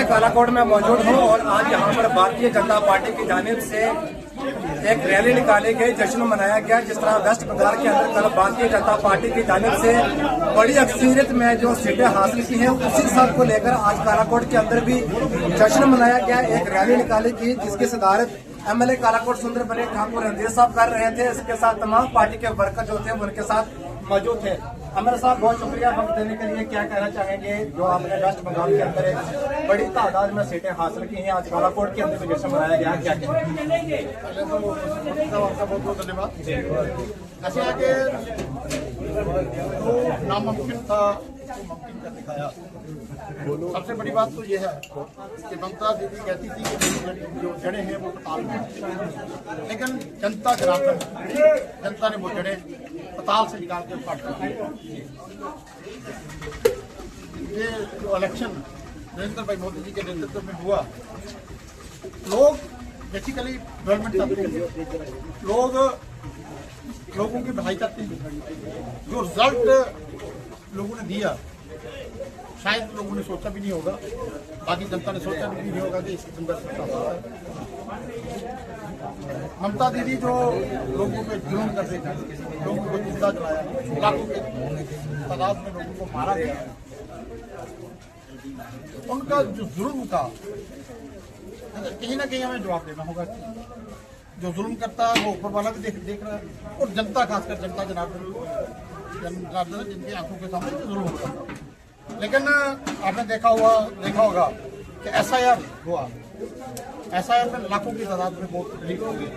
कालाकोट में मौजूद हूँ और आज यहाँ पर भारतीय जनता पार्टी की जानिब से एक रैली निकाली गई, जश्न मनाया गया। जिस तरह वेस्ट बंगाल के अंदर कल भारतीय जनता पार्टी की जानिब से बड़ी अक्सरियत में जो सीटें हासिल की हैं, उसी सब को लेकर आज कालाकोट के अंदर भी जश्न मनाया गया। एक रैली निकाली गई जिसकी सदारत MLA कालाकोट सुंदर बने ठाकुर रणधीर साहब कर रहे थे। इसके साथ तमाम पार्टी के वर्कर जो थे उनके साथ मौजूद थे। अमर साहब, बहुत शुक्रिया वक्त देने के लिए। क्या कहना चाहेंगे जो आपने वेस्ट बंगाल के अंदर एक बड़ी तादाद में सीटें हासिल की हैं, आज कालाकोट के अंदर भी जश्न मनाया गया, क्या कहेंगे? आपका बहुत बहुत धन्यवाद। ऐसे आगे जो नामुमकिन था वो मुमकिन कर दिखाया। सबसे बड़ी बात तो ये है कि ममता दीदी कहती थी कि जो जड़ें हैं वो पताल में, लेकिन जनता जनार्दन, जनता ने वो जड़ें पताल से निकाल के काट दी। ये जो इलेक्शन नरेंद्र भाई मोदी जी के नेतृत्व में हुआ, लोग बेसिकली डेवलपमेंट चाहते हैं, लोगों की भलाई चाहते हैं। जो रिजल्ट लोगों ने दिया शायद लोगों ने सोचा भी नहीं होगा, बाकी जनता ने सोचा भी नहीं होगा कि इस अंदर सकता है। ममता दीदी जो लोगों पे जुल्म कर रही थी, लोगों को जिंदा जलाया, लाखों के तादाद में लोगों को मारा गया, उनका जो जुल्म था कहीं ना कहीं हमें जवाब देना होगा। जो जुल्म करता है वो ऊपर वाला भी देख रहा है, और जनता, खासकर जनता जनार्दन जिनकी आंखों के सामने जुल्म होता है। लेकिन आपने देखा होगा कि SIR हुआ, SIR में लाखों की तादाद में वोट लीक हो गए।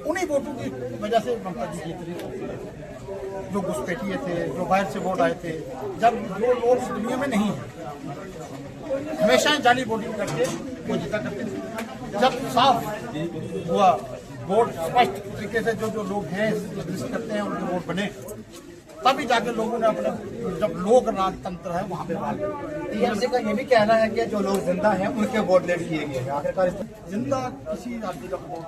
उन्हीं वोटों की वजह से ममता जी जीत रही थी। जो घुसपैठिए थे, जो बाहर से वोट आए थे, जब वो लोग दुनिया में नहीं है, हमेशा जाली वोटिंग करके वो जीता करते थे। जब साफ हुआ वोट स्पष्ट तरीके से जो लोग हैं लिस्ट करते हैं उनके वोट बने, तभी जाके लोगों ने अपने, जब लोक राजतंत्र है वहाँ पे बात। TMC का ये भी कहना है कि जो लोग जिंदा हैं उनके वोट लेट किए गए हैं। आखिरकार जिंदा किसी आदमी का वोट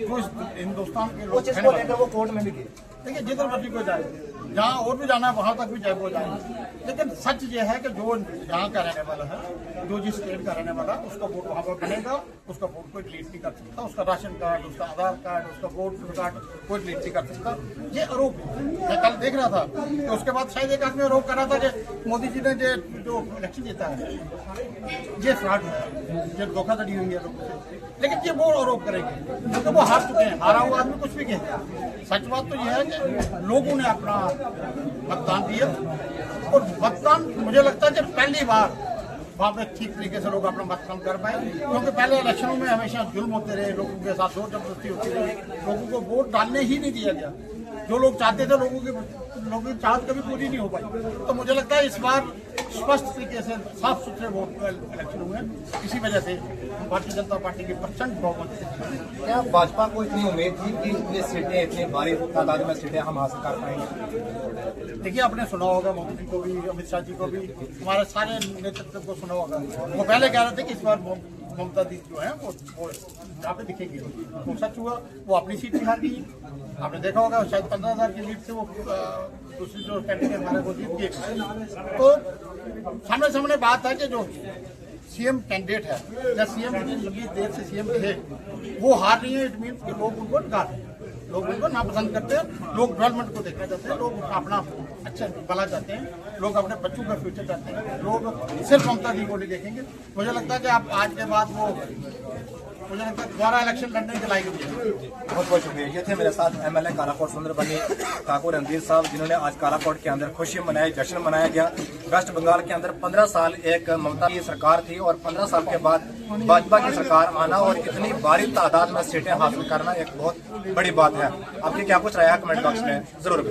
जो इस हिंदुस्तान के लोग कुछ इसको लेकर वो कोर्ट में भी गए। देखिए, जिधर मर्जी को जाए, जहाँ और भी जाना है वहाँ तक भी जाए वो जाए, लेकिन सच ये है कि जो यहाँ का रहने वाला है, जो जिस स्टेट का रहने वाला, उसका वोट वहाँ पर बनेगा, उसका वोट कोई डिलीट नहीं कर सकता। उसका राशन कार्ड, उसका आधार कार्ड, उसका वोटर कार्ड कोई डिलीट नहीं कर सकता। ये आरोप है। मैं कल देख रहा था कि उसके बाद शायद एक आदमी आरोप कर रहा था कि मोदी जी ने जो इलेक्शन जीता है ये फ्रॉड है, ये धोखाधड़ी हुई है लोगों से। लेकिन ये वो आरोप करेंगे क्योंकि वो हार चुके हैं। हारा हुआ आदमी कुछ भी कहे। सच बात तो यह है कि लोगों ने अपना मतदान दिया, और मतदान मुझे लगता है कि पहली बार वहाँ पे ठीक तरीके से लोग अपना मतदान कर पाए, क्योंकि पहले इलेक्शनों में हमेशा जुल्म होते रहे, लोगों के साथ जोर जबरदस्ती होती रही, लोगों को वोट डालने ही नहीं दिया गया। जो लोग चाहते थे, लोगों की चाहत कभी पूरी नहीं हो पाई। तो मुझे लगता है इस बार स्पष्ट तरीके से साफ सुथरे वोट इलेक्शन हुए, इसी वजह से भारतीय जनता पार्टी की प्रचंड बहुमत है। क्या भाजपा को इतनी उम्मीद थी कि इतनी सीटें, इतनी भारी तादाद में सीटें हम हासिल कर पाएंगे? देखिए, आपने सुना होगा मोदी जी को भी, अमित शाह जी को भी, हमारे सारे नेतृत्व को सुना होगा। वो पहले कह रहे थे कि इस बार ममता दी जो है वो यहाँ पे दिखेगी। वो सच हुआ, वो अपनी सीट भी हार गई। आपने देखा होगा शायद 15,000 की लीड से वो दूसरी जो कैंडिडेट हमारे वो जीत गए। तो सामने बात है कि जो CM कैंडिडेट है या CM लंबी देर से CM थे, वो हार रही है। इट मीन्स कि लोग उनको नकार रहे हैं, लोग उनको नापसंद करते हैं, लोग डेवलपमेंट को देखना चाहते हैं, लोग अपना अच्छा भला चाहते हैं, लोग अपने बच्चों का फ्यूचर चाहते हैं, लोग सिर्फ ममता जी को नहीं देखेंगे। मुझे लगता है कि आप आज के बाद वो, मुझे लगता है दोबारा इलेक्शन लड़ने के लायक भी है। बहुत बहुत शुक्रिया। ये थे मेरे साथ MLA कालाकोट सुंदर बनी ठाकुर रणधीर साहब, जिन्होंने आज कालाकोट के अंदर खुशी मनाई, जश्न मनाया गया। वेस्ट बंगाल के अंदर 15 साल एक ममता की सरकार थी और 15 साल के बाद भाजपा की सरकार आना और इतनी भारी तादाद में सीटें हासिल करना एक बहुत बड़ी बात है। आपकी क्या कुछ राय है कमेंट बॉक्स में जरूर।